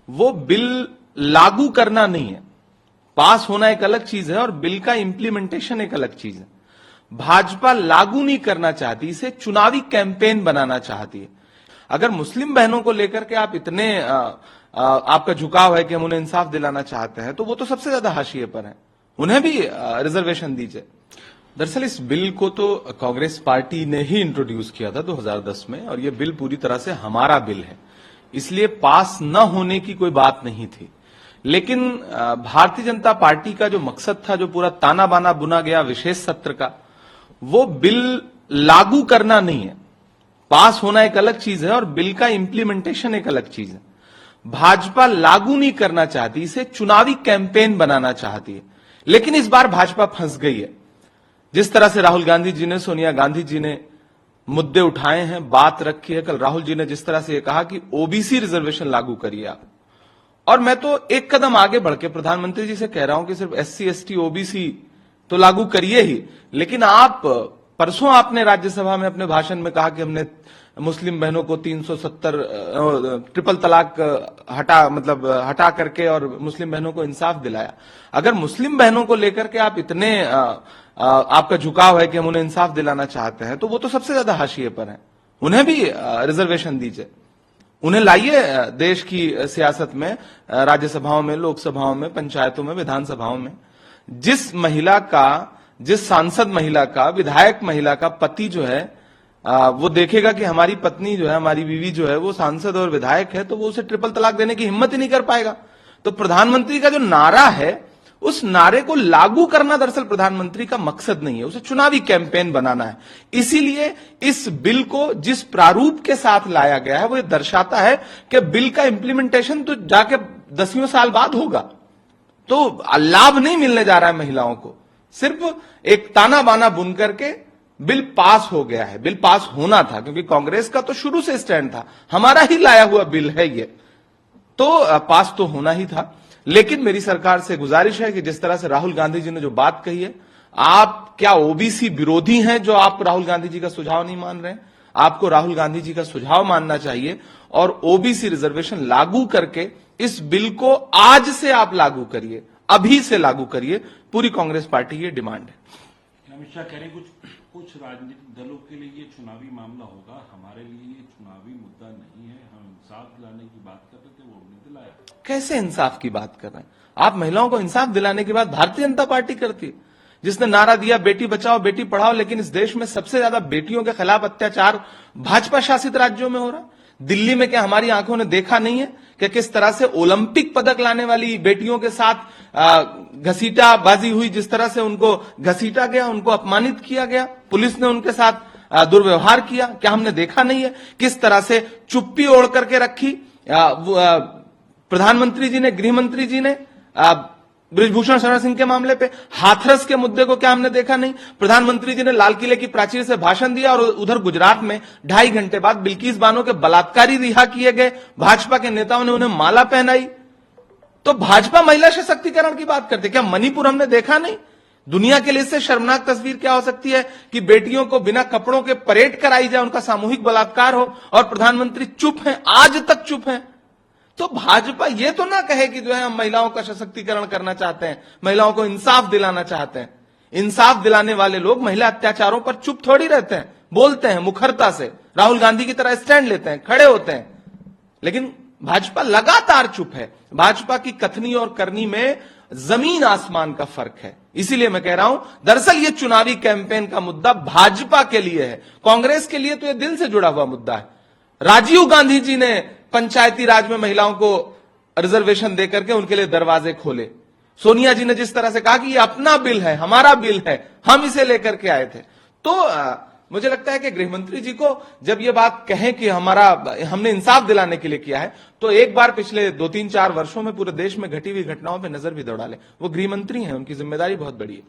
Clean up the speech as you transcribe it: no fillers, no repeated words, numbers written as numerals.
वो बिल लागू करना नहीं है। पास होना एक अलग चीज है और बिल का इंप्लीमेंटेशन एक अलग चीज है। भाजपा लागू नहीं करना चाहती, इसे चुनावी कैंपेन बनाना चाहती है। अगर मुस्लिम बहनों को लेकर के आप इतने आपका झुकाव है कि हम उन्हें इंसाफ दिलाना चाहते हैं, तो वो तो सबसे ज्यादा हाशिए पर हैं, उन्हें भी रिजर्वेशन दीजिए। दरअसल इस बिल को तो कांग्रेस पार्टी ने ही इंट्रोड्यूस किया था 2010 में, और यह बिल पूरी तरह से हमारा बिल है, इसलिए पास न होने की कोई बात नहीं थी। लेकिन भारतीय जनता पार्टी का जो मकसद था, जो पूरा ताना बाना बुना गया विशेष सत्र का, वो बिल लागू करना नहीं है। पास होना एक अलग चीज है और बिल का इंप्लीमेंटेशन एक अलग चीज है। भाजपा लागू नहीं करना चाहती, इसे चुनावी कैंपेन बनाना चाहती है। लेकिन इस बार भाजपा फंस गई है। जिस तरह से राहुल गांधी जी ने, सोनिया गांधी जी ने मुद्दे उठाए हैं, बात रखी है, कल राहुल जी ने जिस तरह से ये कहा कि ओबीसी रिजर्वेशन लागू करिए आप, और मैं तो एक कदम आगे बढ़ के प्रधानमंत्री जी से कह रहा हूं कि सिर्फ एससी एसटी ओबीसी तो लागू करिए ही, लेकिन आप परसों आपने राज्यसभा में अपने भाषण में कहा कि हमने मुस्लिम बहनों को 370 ट्रिपल तलाक हटा करके और मुस्लिम बहनों को इंसाफ दिलाया। अगर मुस्लिम बहनों को लेकर के आप इतने आपका झुकाव है कि हम उन्हें इंसाफ दिलाना चाहते हैं, तो वो तो सबसे ज्यादा हाशिए पर हैं, उन्हें भी रिजर्वेशन दीजिए, उन्हें लाइए देश की सियासत में, राज्यसभाओं में, लोकसभाओं में, पंचायतों में, विधानसभाओं में। जिस सांसद महिला का, विधायक महिला का पति जो है वो देखेगा कि हमारी पत्नी जो है, हमारी बीवी जो है वो सांसद और विधायक है, तो वो उसे ट्रिपल तलाक देने की हिम्मत ही नहीं कर पाएगा। तो प्रधानमंत्री का जो नारा है, उस नारे को लागू करना दरअसल प्रधानमंत्री का मकसद नहीं है, उसे चुनावी कैंपेन बनाना है। इसीलिए इस बिल को जिस प्रारूप के साथ लाया गया है, वो ये दर्शाता है कि बिल का इंप्लीमेंटेशन तो जाके 10 साल बाद होगा, तो लाभ नहीं मिलने जा रहा है महिलाओं को। सिर्फ एक ताना बाना बुन करके बिल पास हो गया है। बिल पास होना था, क्योंकि कांग्रेस का तो शुरू से स्टैंड था, हमारा ही लाया हुआ बिल है ये, तो पास तो होना ही था। लेकिन मेरी सरकार से गुजारिश है कि जिस तरह से राहुल गांधी जी ने जो बात कही है, आप क्या ओबीसी विरोधी हैं जो आप राहुल गांधी जी का सुझाव नहीं मान रहे हैं? आपको राहुल गांधी जी का सुझाव मानना चाहिए और ओबीसी रिजर्वेशन लागू करके इस बिल को आज से आप लागू करिए, अभी से लागू करिए। पूरी कांग्रेस पार्टी की डिमांड है। अमित शाह कह रहे कुछ राजनीतिक दलों के लिए ये चुनावी मामला होगा, हमारे लिए ये चुनावी मुद्दा नहीं है। हम इंसाफ दिलाने की बात कर रहे थे, वो नहीं दिलाया। कैसे इंसाफ की बात कर रहे हैं आप? महिलाओं को इंसाफ दिलाने की बात भारतीय जनता पार्टी करती है, जिसने नारा दिया बेटी बचाओ बेटी पढ़ाओ, लेकिन इस देश में सबसे ज्यादा बेटियों के खिलाफ अत्याचार भाजपा शासित राज्यों में हो रहा है। दिल्ली में क्या हमारी आंखों ने देखा नहीं है कि किस तरह से ओलंपिक पदक लाने वाली बेटियों के साथ घसीटाबाजी हुई, जिस तरह से उनको घसीटा गया, उनको अपमानित किया गया, पुलिस ने उनके साथ दुर्व्यवहार किया? क्या हमने देखा नहीं है? किस तरह से चुप्पी ओढ़ करके रखी प्रधानमंत्री जी ने, गृह मंत्री जी ने बृजभूषण शरण सिंह के मामले पे? हाथरस के मुद्दे को क्या हमने देखा नहीं? प्रधानमंत्री जी ने लाल किले की प्राचीर से भाषण दिया और उधर गुजरात में 2.5 घंटे बाद बिल्किस बानो के बलात्कारी रिहा किए गए, भाजपा के नेताओं ने उन्हें माला पहनाई। तो भाजपा महिला सशक्तिकरण की बात करते, क्या मणिपुर हमने देखा नहीं? दुनिया के लिए इससे शर्मनाक तस्वीर क्या हो सकती है कि बेटियों को बिना कपड़ों के परेड कराई जाए, उनका सामूहिक बलात्कार हो, और प्रधानमंत्री चुप हैं, आज तक चुप हैं। तो भाजपा ये तो ना कहे कि जो है हम महिलाओं का सशक्तिकरण करना चाहते हैं, महिलाओं को इंसाफ दिलाना चाहते हैं। इंसाफ दिलाने वाले लोग महिला अत्याचारों पर चुप थोड़ी रहते हैं, बोलते हैं मुखरता से, राहुल गांधी की तरह स्टैंड लेते हैं, खड़े होते हैं। लेकिन भाजपा लगातार चुप है। भाजपा की कथनी और करनी में जमीन आसमान का फर्क है। इसीलिए मैं कह रहा हूं, दरअसल ये चुनावी कैंपेन का मुद्दा भाजपा के लिए है, कांग्रेस के लिए तो यह दिल से जुड़ा हुआ मुद्दा है। राजीव गांधी जी ने पंचायती राज में महिलाओं को रिजर्वेशन देकर के उनके लिए दरवाजे खोले। सोनिया जी ने जिस तरह से कहा कि ये अपना बिल है, हमारा बिल है, हम इसे लेकर के आए थे। तो मुझे लगता है कि गृह मंत्री जी को जब ये बात कहें कि हमने इंसाफ दिलाने के लिए किया है, तो एक बार पिछले 2-3-4 वर्षों में पूरे देश में घटी हुई घटनाओं पर नजर भी दौड़ा ले। वो गृह मंत्री हैं, उनकी जिम्मेदारी बहुत बड़ी है।